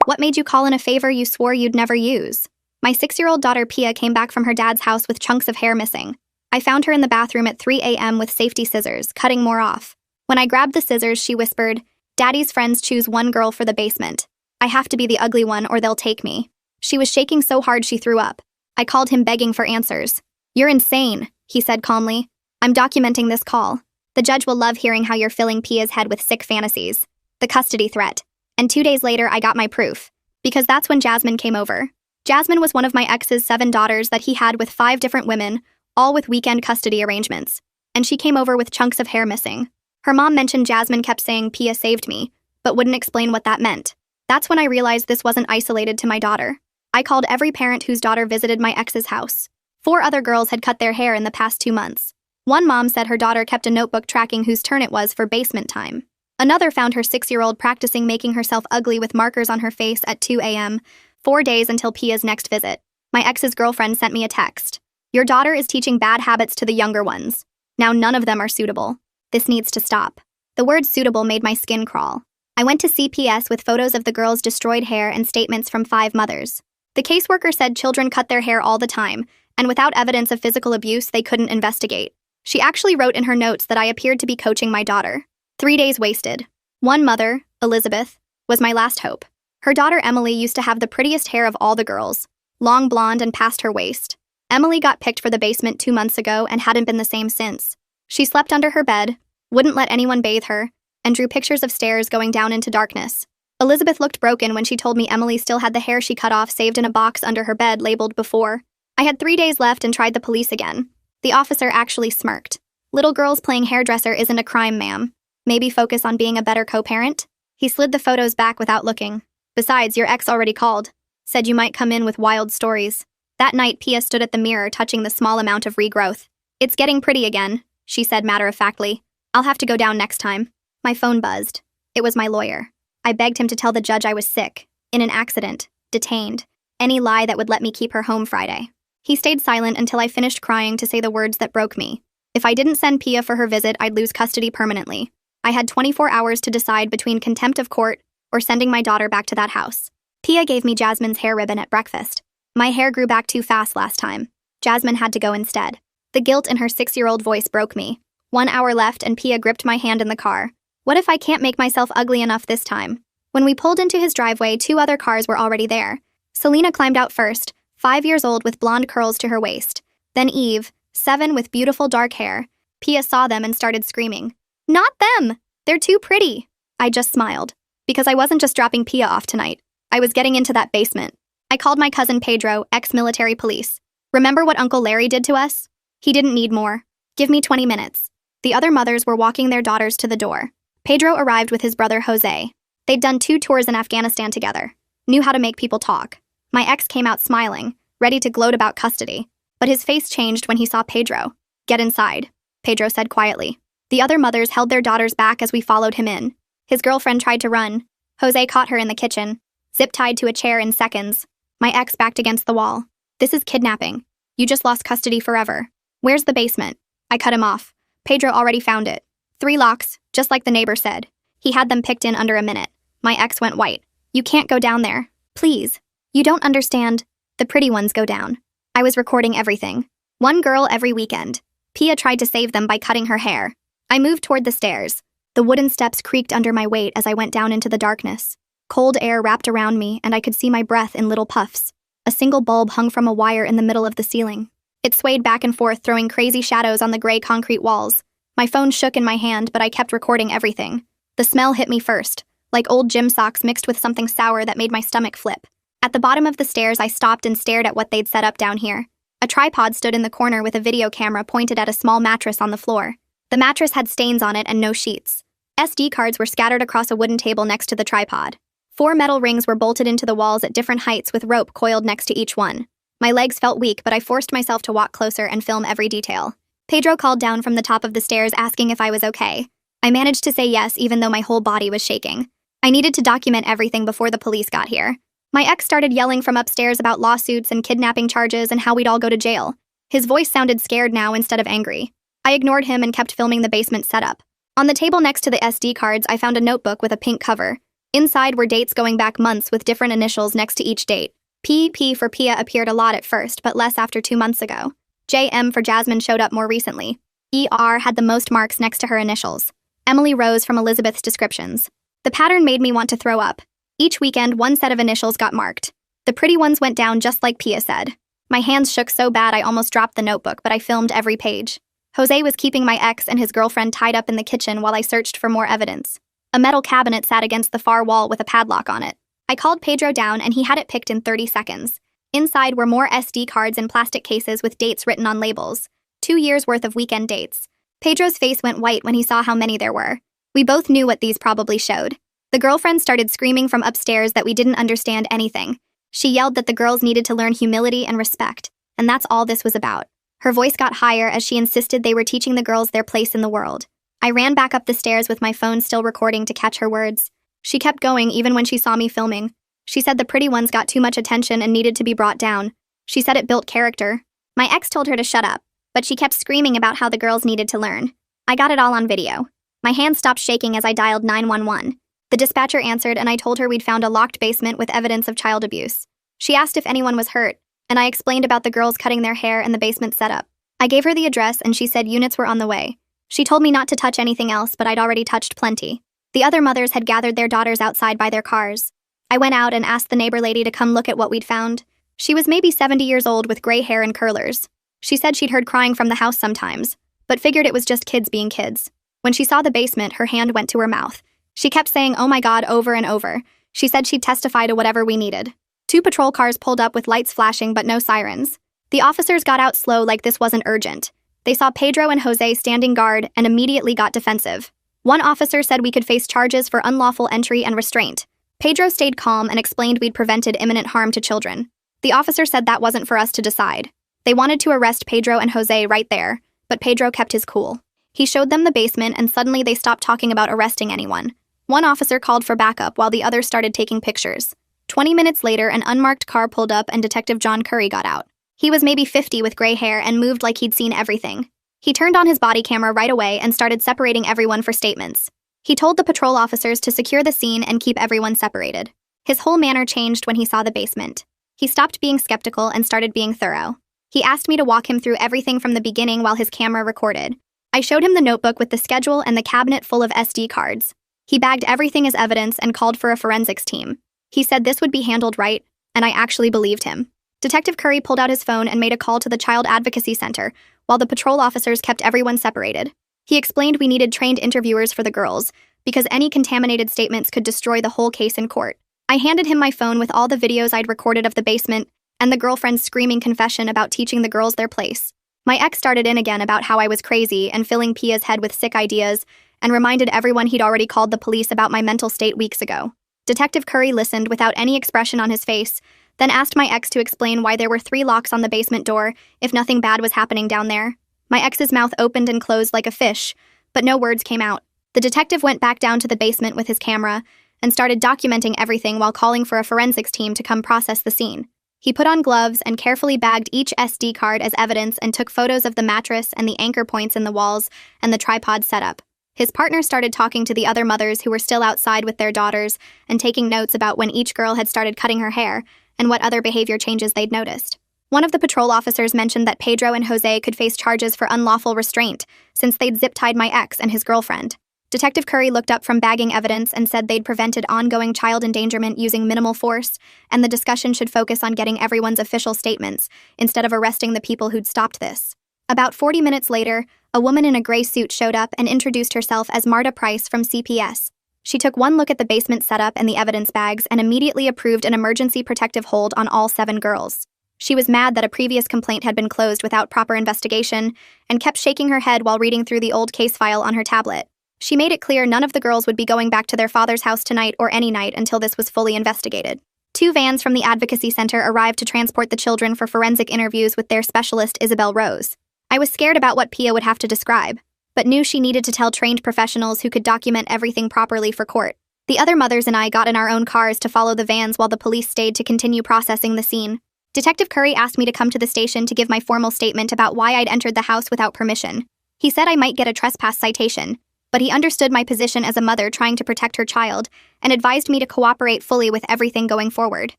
What made you call in a favor you swore you'd never use? My 6-year-old daughter Pia came back from her dad's house with chunks of hair missing. I found her in the bathroom at 3 a.m. with safety scissors, cutting more off. When I grabbed the scissors, she whispered, "Daddy's friends choose one girl for the basement. I have to be the ugly one or they'll take me." She was shaking so hard she threw up. I called him begging for answers. "You're insane," he said calmly. "I'm documenting this call. The judge will love hearing how you're filling Pia's head with sick fantasies." The custody threat. And 2 days later, I got my proof. Because that's when Jasmine came over. Jasmine was one of my ex's 7 daughters that he had with 5 different women, all with weekend custody arrangements. And she came over with chunks of hair missing. Her mom mentioned Jasmine kept saying Pia saved me, but wouldn't explain what that meant. That's when I realized this wasn't isolated to my daughter. I called every parent whose daughter visited my ex's house. 4 other girls had cut their hair in the past 2 months. One mom said her daughter kept a notebook tracking whose turn it was for basement time. Another found her 6-year-old practicing making herself ugly with markers on her face at 2 a.m., 4 days until Pia's next visit. My ex's girlfriend sent me a text. "Your daughter is teaching bad habits to the younger ones. Now none of them are suitable. This needs to stop." The word suitable made my skin crawl. I went to CPS with photos of the girls' destroyed hair and statements from 5 mothers. The caseworker said children cut their hair all the time, and without evidence of physical abuse, they couldn't investigate. She actually wrote in her notes that I appeared to be coaching my daughter. 3 days wasted. One mother, Elizabeth, was my last hope. Her daughter Emily used to have the prettiest hair of all the girls, long blonde and past her waist. Emily got picked for the basement 2 months ago and hadn't been the same since. She slept under her bed, wouldn't let anyone bathe her, and drew pictures of stairs going down into darkness. Elizabeth looked broken when she told me Emily still had the hair she cut off saved in a box under her bed labeled before. I had 3 days left and tried the police again. The officer actually smirked. "Little girls playing hairdresser isn't a crime, ma'am. Maybe focus on being a better co-parent?" He slid the photos back without looking. "Besides, your ex already called. Said you might come in with wild stories." That night, Pia stood at the mirror touching the small amount of regrowth. "It's getting pretty again," she said matter-of-factly. "I'll have to go down next time." My phone buzzed. It was my lawyer. I begged him to tell the judge I was sick, in an accident, detained, any lie that would let me keep her home Friday. He stayed silent until I finished crying to say the words that broke me. If I didn't send Pia for her visit, I'd lose custody permanently. I had 24 hours to decide between contempt of court or sending my daughter back to that house. Pia gave me Jasmine's hair ribbon at breakfast. My hair grew back too fast last time. Jasmine had to go instead. The guilt in her 6-year-old voice broke me. 1 hour left and Pia gripped my hand in the car. What if I can't make myself ugly enough this time? When we pulled into his driveway, 2 other cars were already there. Selena climbed out first, 5 years old with blonde curls to her waist. Then Eve, 7 with beautiful dark hair. Pia saw them and started screaming. "Not them! They're too pretty!" I just smiled. Because I wasn't just dropping Pia off tonight. I was getting into that basement. I called my cousin Pedro, ex-military police. "Remember what Uncle Larry did to us?" He didn't need more. "Give me 20 minutes. The other mothers were walking their daughters to the door. Pedro arrived with his brother Jose. They'd done 2 tours in Afghanistan together. Knew how to make people talk. My ex came out smiling, ready to gloat about custody. But his face changed when he saw Pedro. "Get inside," Pedro said quietly. The other mothers held their daughters back as we followed him in. His girlfriend tried to run. Jose caught her in the kitchen, zip-tied to a chair in seconds. My ex backed against the wall. "This is kidnapping. You just lost custody forever. Where's the basement?" I cut him off. Pedro already found it. 3 locks, just like the neighbor said. He had them picked in under a minute. My ex went white. "You can't go down there. Please. You don't understand. The pretty ones go down." I was recording everything. 1 girl every weekend. Pia tried to save them by cutting her hair. I moved toward the stairs. The wooden steps creaked under my weight as I went down into the darkness. Cold air wrapped around me, and I could see my breath in little puffs. A single bulb hung from a wire in the middle of the ceiling. It swayed back and forth, throwing crazy shadows on the gray concrete walls. My phone shook in my hand, but I kept recording everything. The smell hit me first, like old gym socks mixed with something sour that made my stomach flip. At the bottom of the stairs, I stopped and stared at what they'd set up down here. A tripod stood in the corner with a video camera pointed at a small mattress on the floor. The mattress had stains on it and no sheets. SD cards were scattered across a wooden table next to the tripod. 4 metal rings were bolted into the walls at different heights with rope coiled next to each one. My legs felt weak, but I forced myself to walk closer and film every detail. Pedro called down from the top of the stairs asking if I was okay. I managed to say yes even though my whole body was shaking. I needed to document everything before the police got here. My ex started yelling from upstairs about lawsuits and kidnapping charges and how we'd all go to jail. His voice sounded scared now instead of angry. I ignored him and kept filming the basement setup. On the table next to the SD cards, I found a notebook with a pink cover. Inside were dates going back months with different initials next to each date. P for Pia appeared a lot at first, but less after 2 months ago. JM for Jasmine showed up more recently. ER had the most marks next to her initials. Emily Rose from Elizabeth's descriptions. The pattern made me want to throw up. Each weekend, one set of initials got marked. The pretty ones went down just like Pia said. My hands shook so bad I almost dropped the notebook, but I filmed every page. Jose was keeping my ex and his girlfriend tied up in the kitchen while I searched for more evidence. A metal cabinet sat against the far wall with a padlock on it. I called Pedro down and he had it picked in 30 seconds. Inside were more SD cards in plastic cases with dates written on labels. 2 years worth of weekend dates. Pedro's face went white when he saw how many there were. We both knew what these probably showed. The girlfriend started screaming from upstairs that we didn't understand anything. She yelled that the girls needed to learn humility and respect, and that's all this was about. Her voice got higher as she insisted they were teaching the girls their place in the world. I ran back up the stairs with my phone still recording to catch her words. She kept going even when she saw me filming. She said the pretty ones got too much attention and needed to be brought down. She said it built character. My ex told her to shut up, but she kept screaming about how the girls needed to learn. I got it all on video. My hand stopped shaking as I dialed 911. The dispatcher answered and I told her we'd found a locked basement with evidence of child abuse. She asked if anyone was hurt, and I explained about the girls cutting their hair and the basement setup. I gave her the address and she said units were on the way. She told me not to touch anything else, but I'd already touched plenty. The other mothers had gathered their daughters outside by their cars. I went out and asked the neighbor lady to come look at what we'd found. She was maybe 70 years old with gray hair and curlers. She said she'd heard crying from the house sometimes, but figured it was just kids being kids. When she saw the basement, her hand went to her mouth. She kept saying, "Oh my God," over and over. She said she'd testify to whatever we needed. 2 patrol cars pulled up with lights flashing but no sirens. The officers got out slow like this wasn't urgent. They saw Pedro and Jose standing guard and immediately got defensive. One officer said we could face charges for unlawful entry and restraint. Pedro stayed calm and explained we'd prevented imminent harm to children. The officer said that wasn't for us to decide. They wanted to arrest Pedro and Jose right there, but Pedro kept his cool. He showed them the basement and suddenly they stopped talking about arresting anyone. One officer called for backup while the other started taking pictures. 20 minutes later, an unmarked car pulled up and Detective John Curry got out. He was maybe 50 with gray hair and moved like he'd seen everything. He turned on his body camera right away and started separating everyone for statements. He told the patrol officers to secure the scene and keep everyone separated. His whole manner changed when he saw the basement. He stopped being skeptical and started being thorough. He asked me to walk him through everything from the beginning while his camera recorded. I showed him the notebook with the schedule and the cabinet full of SD cards. He bagged everything as evidence and called for a forensics team. He said this would be handled right, and I actually believed him. Detective Curry pulled out his phone and made a call to the Child Advocacy Center, while the patrol officers kept everyone separated. He explained we needed trained interviewers for the girls, because any contaminated statements could destroy the whole case in court. I handed him my phone with all the videos I'd recorded of the basement, and the girlfriend's screaming confession about teaching the girls their place. My ex started in again about how I was crazy and filling Pia's head with sick ideas, and reminded everyone he'd already called the police about my mental state weeks ago. Detective Curry listened without any expression on his face, then asked my ex to explain why there were 3 locks on the basement door if nothing bad was happening down there. My ex's mouth opened and closed like a fish, but no words came out. The detective went back down to the basement with his camera and started documenting everything while calling for a forensics team to come process the scene. He put on gloves and carefully bagged each SD card as evidence and took photos of the mattress and the anchor points in the walls and the tripod setup. His partner started talking to the other mothers who were still outside with their daughters and taking notes about when each girl had started cutting her hair and what other behavior changes they'd noticed. One of the patrol officers mentioned that Pedro and Jose could face charges for unlawful restraint since they'd zip-tied my ex and his girlfriend. Detective Curry looked up from bagging evidence and said they'd prevented ongoing child endangerment using minimal force, and the discussion should focus on getting everyone's official statements instead of arresting the people who'd stopped this. About 40 minutes later, a woman in a gray suit showed up and introduced herself as Marta Price from CPS. She took one look at the basement setup and the evidence bags and immediately approved an emergency protective hold on all 7 girls. She was mad that a previous complaint had been closed without proper investigation and kept shaking her head while reading through the old case file on her tablet. She made it clear none of the girls would be going back to their father's house tonight or any night until this was fully investigated. 2 vans from the Advocacy Center arrived to transport the children for forensic interviews with their specialist, Isabel Rose. I was scared about what Pia would have to describe, but knew she needed to tell trained professionals who could document everything properly for court. The other mothers and I got in our own cars to follow the vans while the police stayed to continue processing the scene. Detective Curry asked me to come to the station to give my formal statement about why I'd entered the house without permission. He said I might get a trespass citation, but he understood my position as a mother trying to protect her child and advised me to cooperate fully with everything going forward.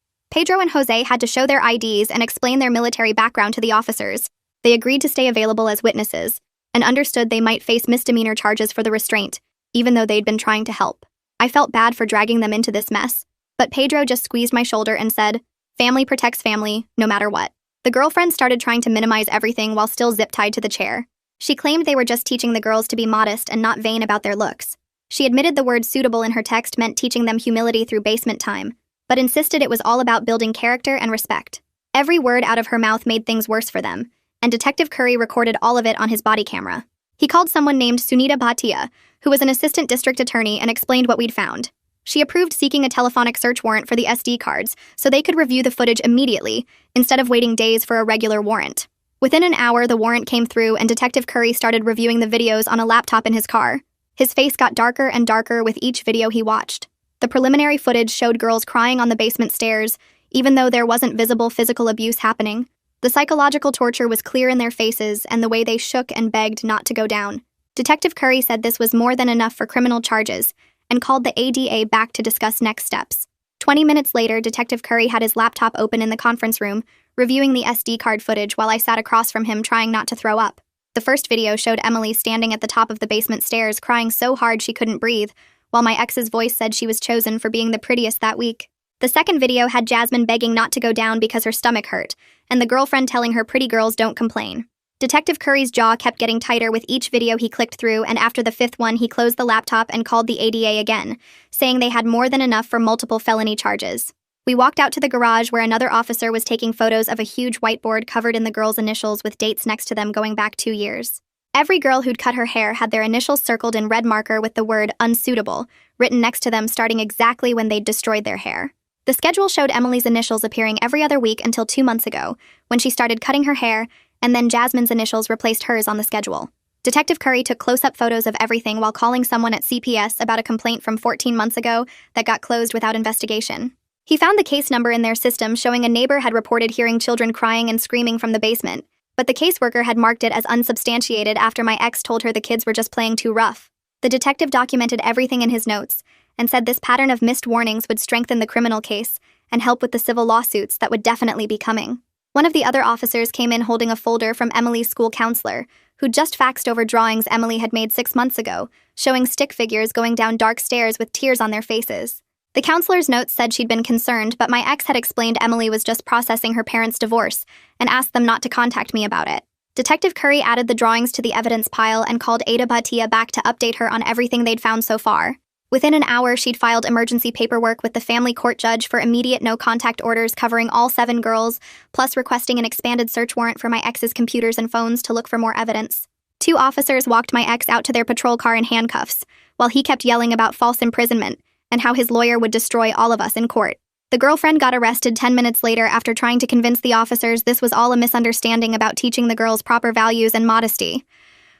Pedro and Jose had to show their IDs and explain their military background to the officers. They agreed to stay available as witnesses and understood they might face misdemeanor charges for the restraint, even though they'd been trying to help. I felt bad for dragging them into this mess, but Pedro just squeezed my shoulder and said, "Family protects family, no matter what." The girlfriend started trying to minimize everything while still zip-tied to the chair. She claimed they were just teaching the girls to be modest and not vain about their looks. She admitted the word suitable in her text meant teaching them humility through basement time, but insisted it was all about building character and respect. Every word out of her mouth made things worse for them, and Detective Curry recorded all of it on his body camera. He called someone named Sunita Bhatia, who was an assistant district attorney, and explained what we'd found. She approved seeking a telephonic search warrant for the SD cards so they could review the footage immediately, instead of waiting days for a regular warrant. Within an hour, the warrant came through and Detective Curry started reviewing the videos on a laptop in his car. His face got darker and darker with each video he watched. The preliminary footage showed girls crying on the basement stairs, even though there wasn't visible physical abuse happening. The psychological torture was clear in their faces and the way they shook and begged not to go down. Detective Curry said this was more than enough for criminal charges and called the ADA back to discuss next steps. 20 minutes later, Detective Curry had his laptop open in the conference room, reviewing the SD card footage while I sat across from him trying not to throw up. The first video showed Emily standing at the top of the basement stairs crying so hard she couldn't breathe, while my ex's voice said she was chosen for being the prettiest that week. The second video had Jasmine begging not to go down because her stomach hurt, and the girlfriend telling her pretty girls don't complain. Detective Curry's jaw kept getting tighter with each video he clicked through, and after the fifth one he closed the laptop and called the ADA again, saying they had more than enough for multiple felony charges. We walked out to the garage where another officer was taking photos of a huge whiteboard covered in the girls' initials with dates next to them going back 2 years. Every girl who'd cut her hair had their initials circled in red marker with the word unsuitable written next to them starting exactly when they'd destroyed their hair. The schedule showed Emily's initials appearing every other week until 2 months ago, when she started cutting her hair, and then Jasmine's initials replaced hers on the schedule. Detective Curry took close-up photos of everything while calling someone at CPS about a complaint from 14 months ago that got closed without investigation. He found the case number in their system showing a neighbor had reported hearing children crying and screaming from the basement, but the caseworker had marked it as unsubstantiated after my ex told her the kids were just playing too rough. The detective documented everything in his notes and said this pattern of missed warnings would strengthen the criminal case and help with the civil lawsuits that would definitely be coming. One of the other officers came in holding a folder from Emily's school counselor, who just faxed over drawings Emily had made 6 months ago, showing stick figures going down dark stairs with tears on their faces. The counselor's notes said she'd been concerned, but my ex had explained Emily was just processing her parents' divorce and asked them not to contact me about it. Detective Curry added the drawings to the evidence pile and called Ada Bhatia back to update her on everything they'd found so far. Within an hour, she'd filed emergency paperwork with the family court judge for immediate no-contact orders covering all 7 girls, plus requesting an expanded search warrant for my ex's computers and phones to look for more evidence. 2 officers walked my ex out to their patrol car in handcuffs, while he kept yelling about false imprisonment and how his lawyer would destroy all of us in court. The girlfriend got arrested 10 minutes later after trying to convince the officers this was all a misunderstanding about teaching the girls proper values and modesty.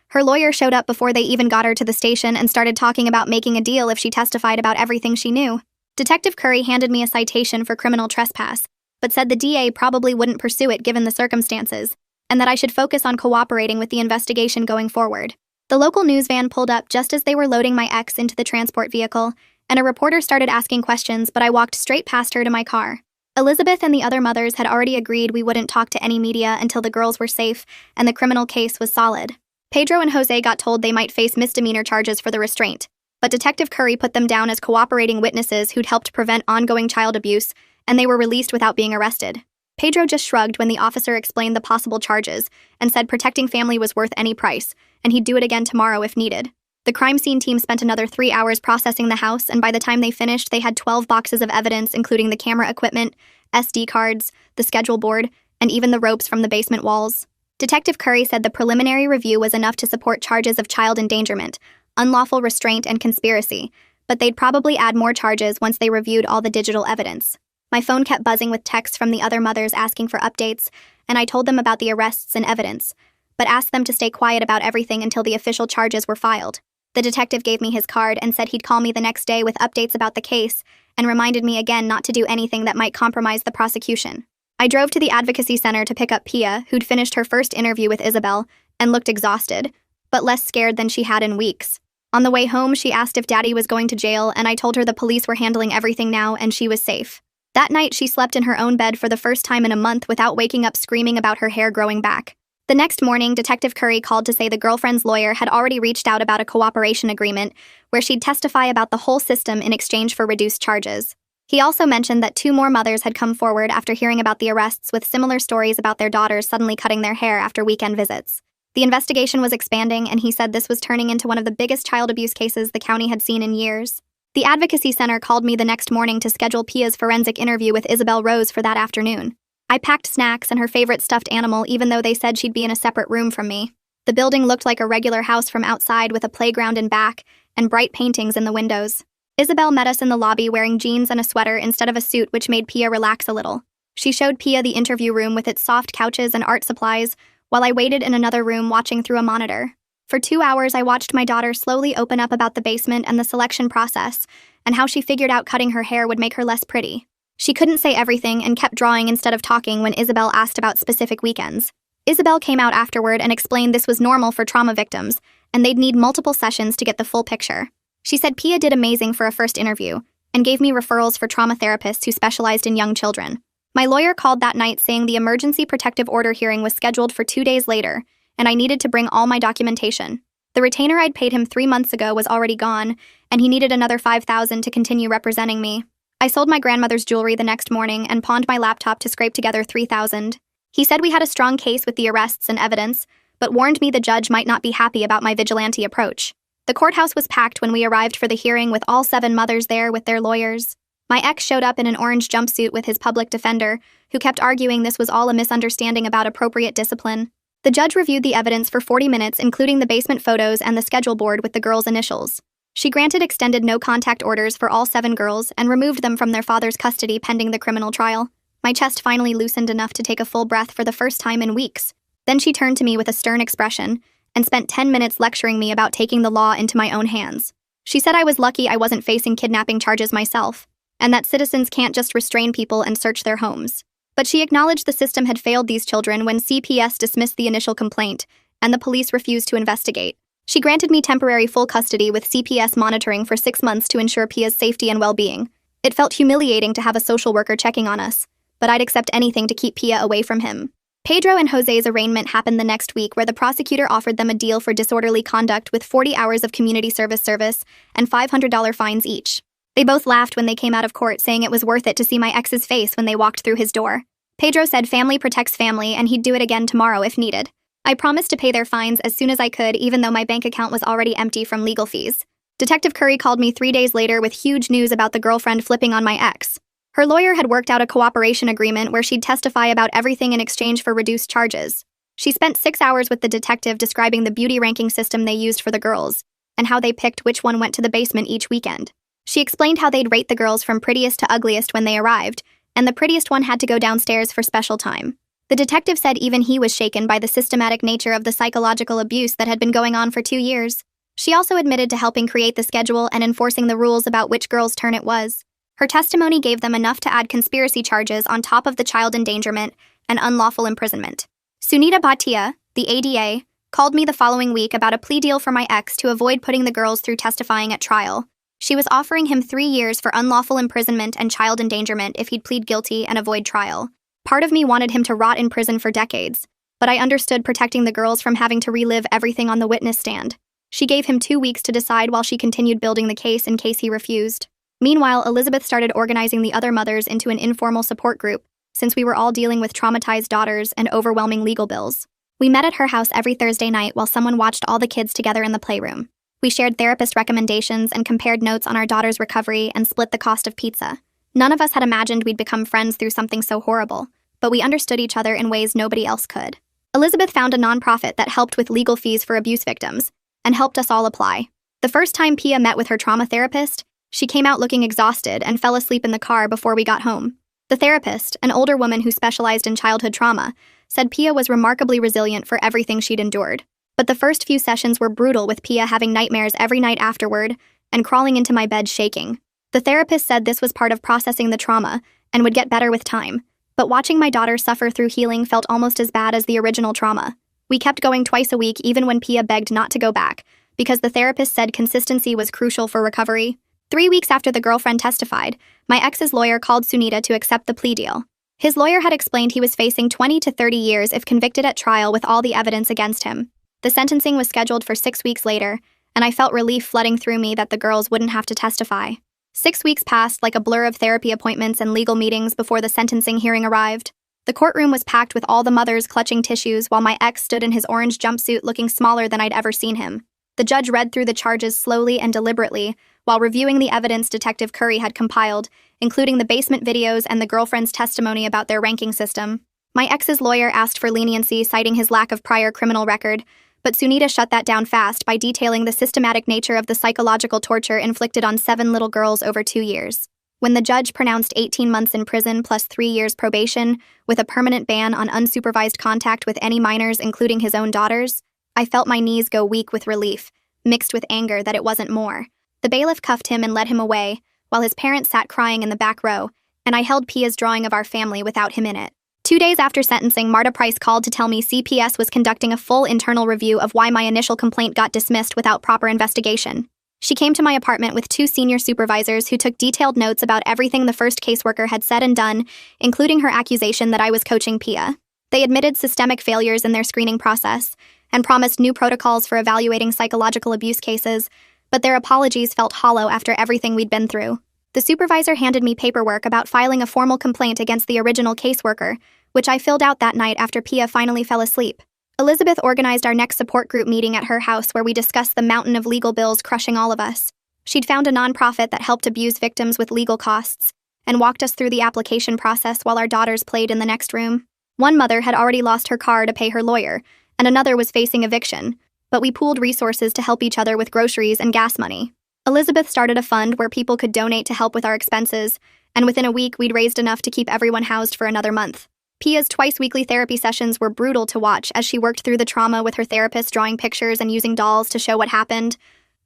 Her lawyer showed up before they even got her to the station and started talking about making a deal if she testified about everything she knew. Detective Curry handed me a citation for criminal trespass, but said the DA probably wouldn't pursue it given the circumstances, and that I should focus on cooperating with the investigation going forward. The local news van pulled up just as they were loading my ex into the transport vehicle, and a reporter started asking questions, but I walked straight past her to my car. Elizabeth and the other mothers had already agreed we wouldn't talk to any media until the girls were safe and the criminal case was solid. Pedro and Jose got told they might face misdemeanor charges for the restraint, but Detective Curry put them down as cooperating witnesses who'd helped prevent ongoing child abuse, and they were released without being arrested. Pedro just shrugged when the officer explained the possible charges and said protecting family was worth any price, and he'd do it again tomorrow if needed. The crime scene team spent another 3 hours processing the house, and by the time they finished, they had 12 boxes of evidence, including the camera equipment, SD cards, the schedule board, and even the ropes from the basement walls. Detective Curry said the preliminary review was enough to support charges of child endangerment, unlawful restraint, and conspiracy, but they'd probably add more charges once they reviewed all the digital evidence. My phone kept buzzing with texts from the other mothers asking for updates, and I told them about the arrests and evidence, but asked them to stay quiet about everything until the official charges were filed. The detective gave me his card and said he'd call me the next day with updates about the case, and reminded me again not to do anything that might compromise the prosecution. I drove to the advocacy center to pick up Pia, who'd finished her first interview with Isabel, and looked exhausted, but less scared than she had in weeks. On the way home, she asked if Daddy was going to jail, and I told her the police were handling everything now and she was safe. That night, she slept in her own bed for the first time in a month without waking up screaming about her hair growing back. The next morning, Detective Curry called to say the girlfriend's lawyer had already reached out about a cooperation agreement where she'd testify about the whole system in exchange for reduced charges. He also mentioned that 2 more mothers had come forward after hearing about the arrests with similar stories about their daughters suddenly cutting their hair after weekend visits. The investigation was expanding, and he said this was turning into one of the biggest child abuse cases the county had seen in years. The Advocacy Center called me the next morning to schedule Pia's forensic interview with Isabel Rose for that afternoon. I packed snacks and her favorite stuffed animal even though they said she'd be in a separate room from me. The building looked like a regular house from outside with a playground in back and bright paintings in the windows. Isabel met us in the lobby wearing jeans and a sweater instead of a suit, which made Pia relax a little. She showed Pia the interview room with its soft couches and art supplies while I waited in another room watching through a monitor. For 2 hours, I watched my daughter slowly open up about the basement and the selection process and how she figured out cutting her hair would make her less pretty. She couldn't say everything and kept drawing instead of talking when Isabel asked about specific weekends. Isabel came out afterward and explained this was normal for trauma victims, and they'd need multiple sessions to get the full picture. She said Pia did amazing for a first interview and gave me referrals for trauma therapists who specialized in young children. My lawyer called that night saying the emergency protective order hearing was scheduled for 2 days later, and I needed to bring all my documentation. The retainer I'd paid him 3 months ago was already gone, and he needed another $5,000 to continue representing me. I sold my grandmother's jewelry the next morning and pawned my laptop to scrape together $3,000. He said we had a strong case with the arrests and evidence, but warned me the judge might not be happy about my vigilante approach. The courthouse was packed when we arrived for the hearing with all 7 mothers there with their lawyers. My ex showed up in an orange jumpsuit with his public defender, who kept arguing this was all a misunderstanding about appropriate discipline. The judge reviewed the evidence for 40 minutes, including the basement photos and the schedule board with the girls' initials. She granted extended no-contact orders for all 7 girls and removed them from their father's custody pending the criminal trial. My chest finally loosened enough to take a full breath for the first time in weeks. Then she turned to me with a stern expression and spent 10 minutes lecturing me about taking the law into my own hands. She said I was lucky I wasn't facing kidnapping charges myself, and that citizens can't just restrain people and search their homes. But she acknowledged the system had failed these children when CPS dismissed the initial complaint, and the police refused to investigate. She granted me temporary full custody with CPS monitoring for 6 months to ensure Pia's safety and well-being. It felt humiliating to have a social worker checking on us, but I'd accept anything to keep Pia away from him. Pedro and Jose's arraignment happened the next week, where the prosecutor offered them a deal for disorderly conduct with 40 hours of community service and $500 fines each. They both laughed when they came out of court, saying it was worth it to see my ex's face when they walked through his door. Pedro said family protects family and he'd do it again tomorrow if needed. I promised to pay their fines as soon as I could, even though my bank account was already empty from legal fees. Detective Curry called me 3 days later with huge news about the girlfriend flipping on my ex. Her lawyer had worked out a cooperation agreement where she'd testify about everything in exchange for reduced charges. She spent 6 hours with the detective describing the beauty ranking system they used for the girls, and how they picked which one went to the basement each weekend. She explained how they'd rate the girls from prettiest to ugliest when they arrived, and the prettiest one had to go downstairs for special time. The detective said even he was shaken by the systematic nature of the psychological abuse that had been going on for 2 years. She also admitted to helping create the schedule and enforcing the rules about which girl's turn it was. Her testimony gave them enough to add conspiracy charges on top of the child endangerment and unlawful imprisonment. Sunita Bhatia, the ADA, called me the following week about a plea deal for my ex to avoid putting the girls through testifying at trial. She was offering him 3 years for unlawful imprisonment and child endangerment if he'd plead guilty and avoid trial. Part of me wanted him to rot in prison for decades, but I understood protecting the girls from having to relive everything on the witness stand. She gave him 2 weeks to decide while she continued building the case in case he refused. Meanwhile, Elizabeth started organizing the other mothers into an informal support group, since we were all dealing with traumatized daughters and overwhelming legal bills. We met at her house every Thursday night while someone watched all the kids together in the playroom. We shared therapist recommendations and compared notes on our daughter's recovery and split the cost of pizza. None of us had imagined we'd become friends through something so horrible, but we understood each other in ways nobody else could. Elizabeth found a nonprofit that helped with legal fees for abuse victims, and helped us all apply. The first time Pia met with her trauma therapist, she came out looking exhausted and fell asleep in the car before we got home. The therapist, an older woman who specialized in childhood trauma, said Pia was remarkably resilient for everything she'd endured. But the first few sessions were brutal, with Pia having nightmares every night afterward and crawling into my bed shaking. The therapist said this was part of processing the trauma and would get better with time, but watching my daughter suffer through healing felt almost as bad as the original trauma. We kept going twice a week even when Pia begged not to go back, because the therapist said consistency was crucial for recovery. 3 weeks after the girlfriend testified, my ex's lawyer called Sunita to accept the plea deal. His lawyer had explained he was facing 20 to 30 years if convicted at trial with all the evidence against him. The sentencing was scheduled for 6 weeks later, and I felt relief flooding through me that the girls wouldn't have to testify. 6 weeks passed like a blur of therapy appointments and legal meetings before the sentencing hearing arrived. The courtroom was packed with all the mothers clutching tissues while my ex stood in his orange jumpsuit looking smaller than I'd ever seen him. The judge read through the charges slowly and deliberately while reviewing the evidence Detective Curry had compiled, including the basement videos and the girlfriend's testimony about their ranking system. My ex's lawyer asked for leniency, citing his lack of prior criminal record, but Sunita shut that down fast by detailing the systematic nature of the psychological torture inflicted on 7 little girls over 2 years. When the judge pronounced 18 months in prison plus 3 years probation, with a permanent ban on unsupervised contact with any minors, including his own daughters, I felt my knees go weak with relief, mixed with anger that it wasn't more. The bailiff cuffed him and led him away, while his parents sat crying in the back row, and I held Pia's drawing of our family without him in it. 2 days after sentencing, Marta Price called to tell me CPS was conducting a full internal review of why my initial complaint got dismissed without proper investigation. She came to my apartment with 2 senior supervisors who took detailed notes about everything the first caseworker had said and done, including her accusation that I was coaching Pia. They admitted systemic failures in their screening process and promised new protocols for evaluating psychological abuse cases, but their apologies felt hollow after everything we'd been through. The supervisor handed me paperwork about filing a formal complaint against the original caseworker, which I filled out that night after Pia finally fell asleep. Elizabeth organized our next support group meeting at her house where we discussed the mountain of legal bills crushing all of us. She'd found a nonprofit that helped abuse victims with legal costs and walked us through the application process while our daughters played in the next room. One mother had already lost her car to pay her lawyer, and another was facing eviction, but we pooled resources to help each other with groceries and gas money. Elizabeth started a fund where people could donate to help with our expenses, and within a week we'd raised enough to keep everyone housed for another month. Pia's twice-weekly therapy sessions were brutal to watch as she worked through the trauma with her therapist, drawing pictures and using dolls to show what happened.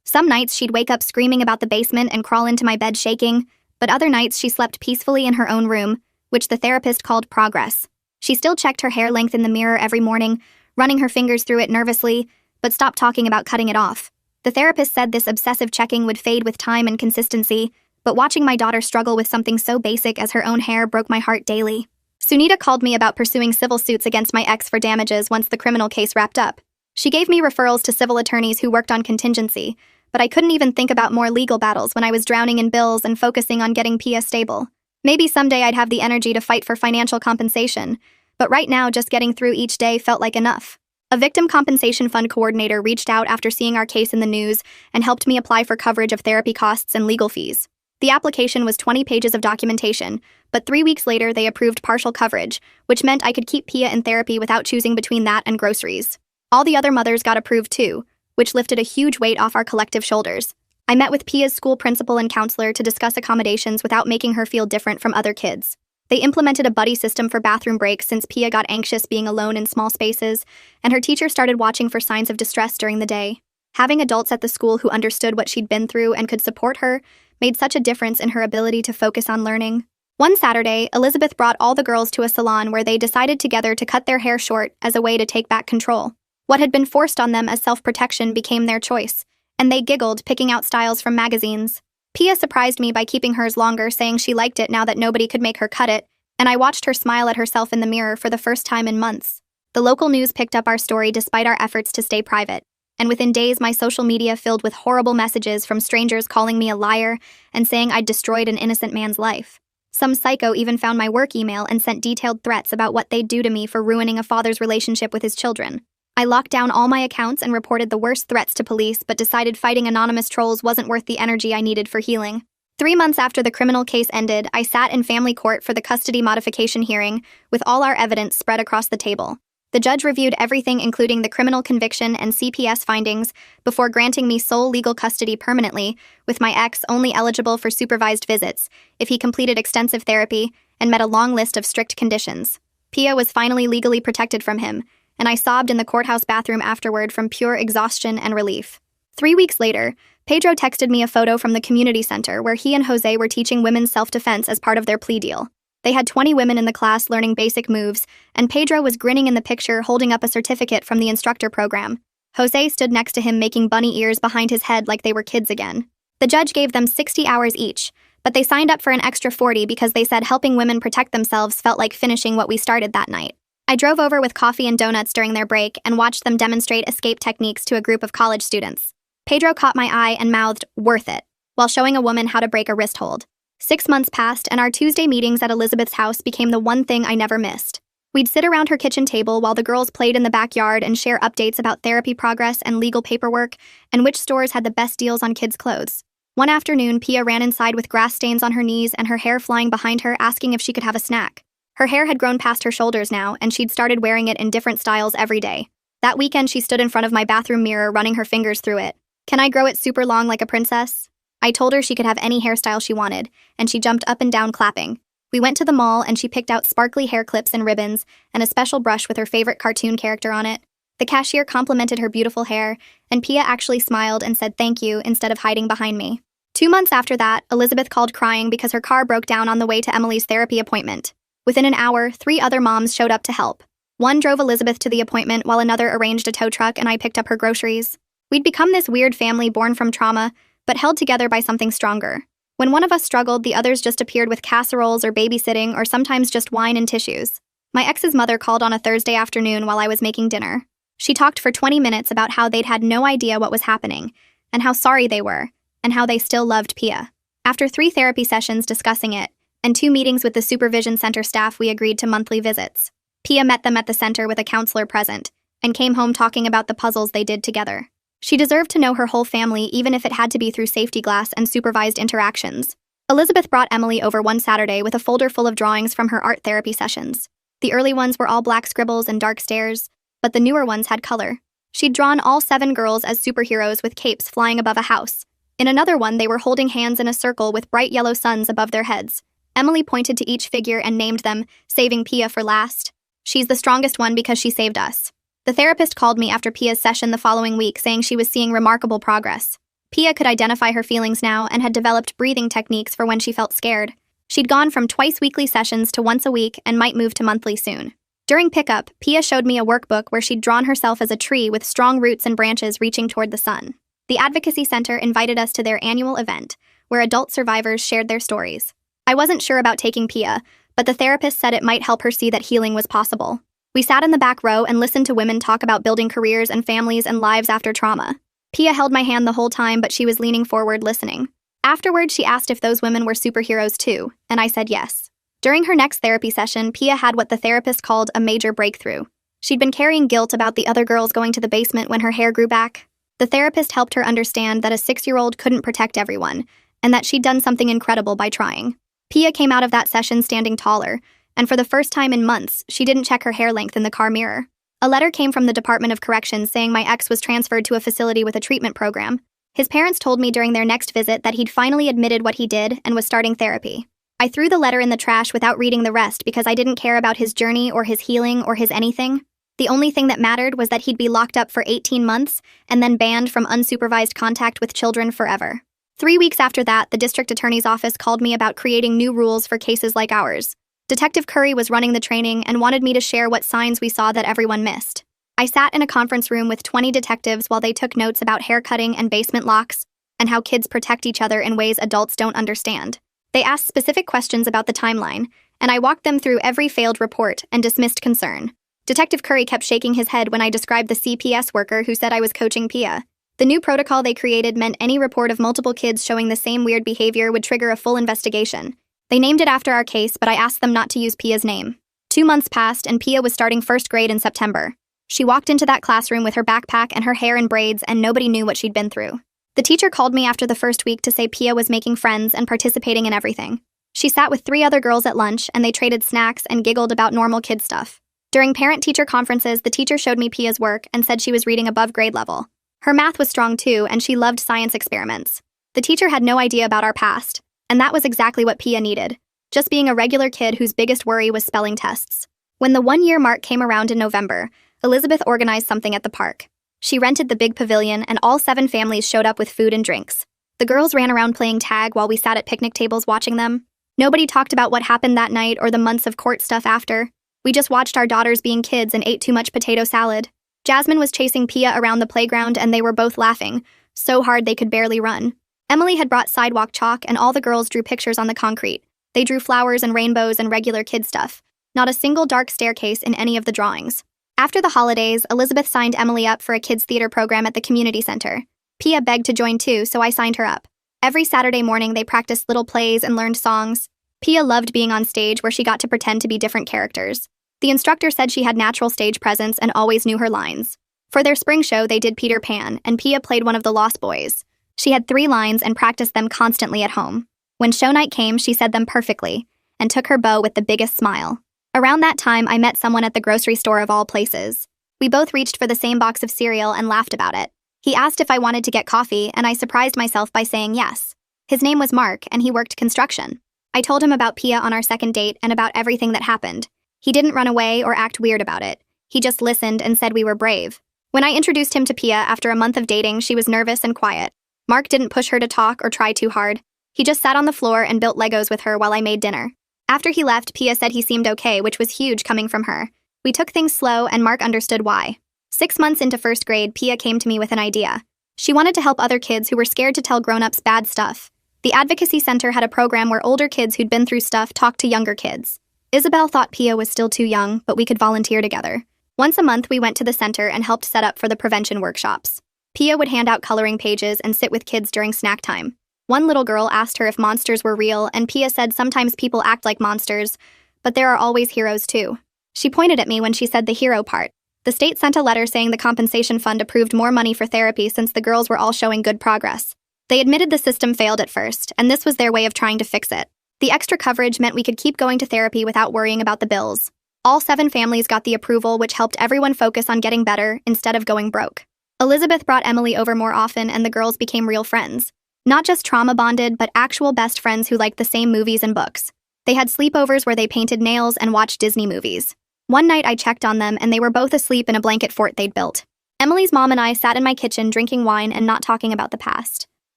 Some nights she'd wake up screaming about the basement and crawl into my bed shaking, but other nights she slept peacefully in her own room, which the therapist called progress. She still checked her hair length in the mirror every morning, running her fingers through it nervously, but stopped talking about cutting it off. The therapist said this obsessive checking would fade with time and consistency, but watching my daughter struggle with something so basic as her own hair broke my heart daily. Sunita called me about pursuing civil suits against my ex for damages once the criminal case wrapped up. She gave me referrals to civil attorneys who worked on contingency, but I couldn't even think about more legal battles when I was drowning in bills and focusing on getting Pia stable. Maybe someday I'd have the energy to fight for financial compensation, but right now just getting through each day felt like enough. A victim compensation fund coordinator reached out after seeing our case in the news and helped me apply for coverage of therapy costs and legal fees. The application was 20 pages of documentation, but 3 weeks later they approved partial coverage, which meant I could keep Pia in therapy without choosing between that and groceries. All the other mothers got approved too, which lifted a huge weight off our collective shoulders. I met with Pia's school principal and counselor to discuss accommodations without making her feel different from other kids. They implemented a buddy system for bathroom breaks since Pia got anxious being alone in small spaces, and her teacher started watching for signs of distress during the day. Having adults at the school who understood what she'd been through and could support her made such a difference in her ability to focus on learning. One Saturday, Elizabeth brought all the girls to a salon where they decided together to cut their hair short as a way to take back control. What had been forced on them as self-protection became their choice, and they giggled, picking out styles from magazines. Pia surprised me by keeping hers longer, saying she liked it now that nobody could make her cut it, and I watched her smile at herself in the mirror for the first time in months. The local news picked up our story despite our efforts to stay private, and within days my social media filled with horrible messages from strangers calling me a liar and saying I'd destroyed an innocent man's life. Some psycho even found my work email and sent detailed threats about what they'd do to me for ruining a father's relationship with his children. I locked down all my accounts and reported the worst threats to police, but decided fighting anonymous trolls wasn't worth the energy I needed for healing. 3 months after the criminal case ended, I sat in family court for the custody modification hearing, with all our evidence spread across the table. The judge reviewed everything, including the criminal conviction and CPS findings, before granting me sole legal custody permanently, with my ex only eligible for supervised visits if he completed extensive therapy and met a long list of strict conditions. Pia was finally legally protected from him, and I sobbed in the courthouse bathroom afterward from pure exhaustion and relief. 3 weeks later, Pedro texted me a photo from the community center where he and Jose were teaching women's self-defense as part of their plea deal. They had 20 women in the class learning basic moves, and Pedro was grinning in the picture holding up a certificate from the instructor program. Jose stood next to him making bunny ears behind his head like they were kids again. The judge gave them 60 hours each, but they signed up for an extra 40 because they said helping women protect themselves felt like finishing what we started that night. I drove over with coffee and donuts during their break and watched them demonstrate escape techniques to a group of college students. Pedro caught my eye and mouthed, "Worth it," while showing a woman how to break a wrist hold. 6 months passed, and our Tuesday meetings at Elizabeth's house became the one thing I never missed. We'd sit around her kitchen table while the girls played in the backyard and share updates about therapy progress and legal paperwork and which stores had the best deals on kids' clothes. One afternoon, Pia ran inside with grass stains on her knees and her hair flying behind her, asking if she could have a snack. Her hair had grown past her shoulders now, and she'd started wearing it in different styles every day. That weekend, she stood in front of my bathroom mirror, running her fingers through it. "Can I grow it super long like a princess?" I told her she could have any hairstyle she wanted, and she jumped up and down clapping. We went to the mall, and she picked out sparkly hair clips and ribbons, and a special brush with her favorite cartoon character on it. The cashier complimented her beautiful hair, and Pia actually smiled and said thank you instead of hiding behind me. 2 months after that, Elizabeth called crying because her car broke down on the way to Emily's therapy appointment. Within an hour, 3 other moms showed up to help. One drove Elizabeth to the appointment while another arranged a tow truck and I picked up her groceries. We'd become this weird family born from trauma, but held together by something stronger. When one of us struggled, the others just appeared with casseroles or babysitting or sometimes just wine and tissues. My ex's mother called on a Thursday afternoon while I was making dinner. She talked for 20 minutes about how they'd had no idea what was happening, and how sorry they were, and how they still loved Pia. After 3 therapy sessions discussing it, and 2 meetings with the supervision center staff, we agreed to monthly visits. Pia met them at the center with a counselor present, and came home talking about the puzzles they did together. She deserved to know her whole family, even if it had to be through safety glass and supervised interactions. Elizabeth brought Emily over one Saturday with a folder full of drawings from her art therapy sessions. The early ones were all black scribbles and dark stares, but the newer ones had color. She'd drawn all 7 girls as superheroes with capes flying above a house. In another one, they were holding hands in a circle with bright yellow suns above their heads. Emily pointed to each figure and named them, saving Pia for last. "She's the strongest one because she saved us." The therapist called me after Pia's session the following week, saying she was seeing remarkable progress. Pia could identify her feelings now and had developed breathing techniques for when she felt scared. She'd gone from twice-weekly sessions to once a week and might move to monthly soon. During pickup, Pia showed me a workbook where she'd drawn herself as a tree with strong roots and branches reaching toward the sun. The Advocacy Center invited us to their annual event, where adult survivors shared their stories. I wasn't sure about taking Pia, but the therapist said it might help her see that healing was possible. We sat in the back row and listened to women talk about building careers and families and lives after trauma. Pia held my hand the whole time, but she was leaning forward listening. Afterward, she asked if those women were superheroes too, and I said yes. During her next therapy session, Pia had what the therapist called a major breakthrough. She'd been carrying guilt about the other girls going to the basement when her hair grew back. The therapist helped her understand that a 6-year-old couldn't protect everyone, and that she'd done something incredible by trying. Pia came out of that session standing taller, and for the first time in months, she didn't check her hair length in the car mirror. A letter came from the Department of Corrections saying my ex was transferred to a facility with a treatment program. His parents told me during their next visit that he'd finally admitted what he did and was starting therapy. I threw the letter in the trash without reading the rest because I didn't care about his journey or his healing or his anything. The only thing that mattered was that he'd be locked up for 18 months and then banned from unsupervised contact with children forever. 3 weeks after that, the district attorney's office called me about creating new rules for cases like ours. Detective Curry was running the training and wanted me to share what signs we saw that everyone missed. I sat in a conference room with 20 detectives while they took notes about haircutting and basement locks and how kids protect each other in ways adults don't understand. They asked specific questions about the timeline, and I walked them through every failed report and dismissed concern. Detective Curry kept shaking his head when I described the CPS worker who said I was coaching Pia. The new protocol they created meant any report of multiple kids showing the same weird behavior would trigger a full investigation. They named it after our case, but I asked them not to use Pia's name. 2 months passed, and Pia was starting 1st grade in September. She walked into that classroom with her backpack and her hair in braids, and nobody knew what she'd been through. The teacher called me after the first week to say Pia was making friends and participating in everything. She sat with 3 other girls at lunch, and they traded snacks and giggled about normal kid stuff. During parent-teacher conferences, the teacher showed me Pia's work and said she was reading above grade level. Her math was strong too, and she loved science experiments. The teacher had no idea about our past, and that was exactly what Pia needed. Just being a regular kid whose biggest worry was spelling tests. When the 1-year mark came around in November, Elizabeth organized something at the park. She rented the big pavilion, and all 7 families showed up with food and drinks. The girls ran around playing tag while we sat at picnic tables watching them. Nobody talked about what happened that night or the months of court stuff after. We just watched our daughters being kids and ate too much potato salad. Jasmine was chasing Pia around the playground and they were both laughing, so hard they could barely run. Emily had brought sidewalk chalk and all the girls drew pictures on the concrete. They drew flowers and rainbows and regular kid stuff. Not a single dark staircase in any of the drawings. After the holidays, Elizabeth signed Emily up for a kids' theater program at the community center. Pia begged to join too, so I signed her up. Every Saturday morning, they practiced little plays and learned songs. Pia loved being on stage where she got to pretend to be different characters. The instructor said she had natural stage presence and always knew her lines. For their spring show, they did Peter Pan, and Pia played one of the Lost Boys. She had 3 lines and practiced them constantly at home. When show night came, she said them perfectly, and took her bow with the biggest smile. Around that time, I met someone at the grocery store of all places. We both reached for the same box of cereal and laughed about it. He asked if I wanted to get coffee, and I surprised myself by saying yes. His name was Mark, and he worked construction. I told him about Pia on our second date and about everything that happened. He didn't run away or act weird about it. He just listened and said we were brave. When I introduced him to Pia after a month of dating, she was nervous and quiet. Mark didn't push her to talk or try too hard. He just sat on the floor and built Legos with her while I made dinner. After he left, Pia said he seemed okay, which was huge coming from her. We took things slow, and Mark understood why. 6 months into first grade, Pia came to me with an idea. She wanted to help other kids who were scared to tell grown-ups bad stuff. The Advocacy Center had a program where older kids who'd been through stuff talked to younger kids. Isabel thought Pia was still too young, but we could volunteer together. Once a month, we went to the center and helped set up for the prevention workshops. Pia would hand out coloring pages and sit with kids during snack time. One little girl asked her if monsters were real, and Pia said sometimes people act like monsters, but there are always heroes too. She pointed at me when she said the hero part. The state sent a letter saying the compensation fund approved more money for therapy since the girls were all showing good progress. They admitted the system failed at first, and this was their way of trying to fix it. The extra coverage meant we could keep going to therapy without worrying about the bills. All 7 families got the approval, which helped everyone focus on getting better instead of going broke. Elizabeth brought Emily over more often, and the girls became real friends. Not just trauma bonded, but actual best friends who liked the same movies and books. They had sleepovers where they painted nails and watched Disney movies. One night I checked on them and they were both asleep in a blanket fort they'd built. Emily's mom and I sat in my kitchen drinking wine and not talking about the past.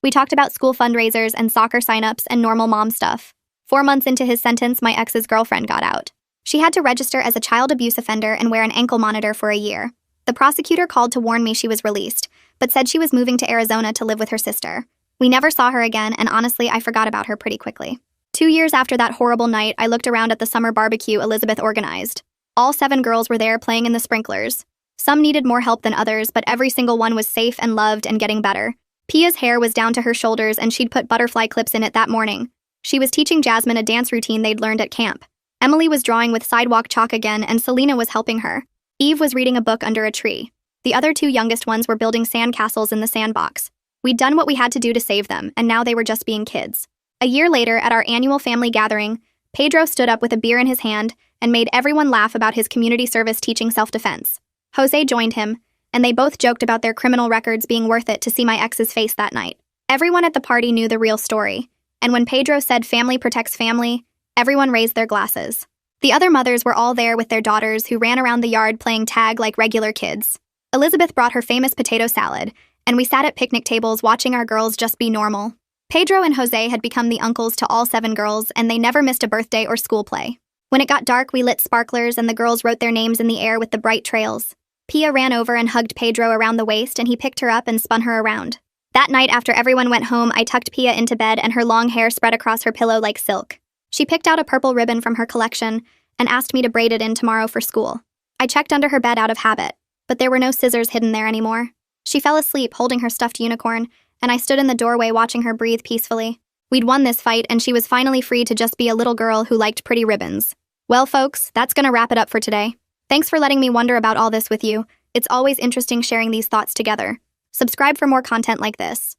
We talked about school fundraisers and soccer signups and normal mom stuff. 4 months into his sentence, my ex's girlfriend got out. She had to register as a child abuse offender and wear an ankle monitor for a year. The prosecutor called to warn me she was released, but said she was moving to Arizona to live with her sister. We never saw her again, and honestly, I forgot about her pretty quickly. 2 years after that horrible night, I looked around at the summer barbecue Elizabeth organized. All 7 girls were there playing in the sprinklers. Some needed more help than others, but every single one was safe and loved and getting better. Pia's hair was down to her shoulders, and she'd put butterfly clips in it that morning. She was teaching Jasmine a dance routine they'd learned at camp. Emily was drawing with sidewalk chalk again, and Selena was helping her. Eve was reading a book under a tree. The other 2 youngest ones were building sandcastles in the sandbox. We'd done what we had to do to save them, and now they were just being kids. A year later, at our annual family gathering, Pedro stood up with a beer in his hand and made everyone laugh about his community service teaching self-defense. Jose joined him, and they both joked about their criminal records being worth it to see my ex's face that night. Everyone at the party knew the real story, and when Pedro said family protects family, everyone raised their glasses. The other mothers were all there with their daughters who ran around the yard playing tag like regular kids. Elizabeth brought her famous potato salad, and we sat at picnic tables watching our girls just be normal. Pedro and Jose had become the uncles to all 7 girls, and they never missed a birthday or school play. When it got dark, we lit sparklers, and the girls wrote their names in the air with the bright trails. Pia ran over and hugged Pedro around the waist, and he picked her up and spun her around. That night, after everyone went home, I tucked Pia into bed, and her long hair spread across her pillow like silk. She picked out a purple ribbon from her collection and asked me to braid it in tomorrow for school. I checked under her bed out of habit, but there were no scissors hidden there anymore. She fell asleep holding her stuffed unicorn, and I stood in the doorway watching her breathe peacefully. We'd won this fight, and she was finally free to just be a little girl who liked pretty ribbons. Well, folks, that's gonna wrap it up for today. Thanks for letting me wonder about all this with you. It's always interesting sharing these thoughts together. Subscribe for more content like this.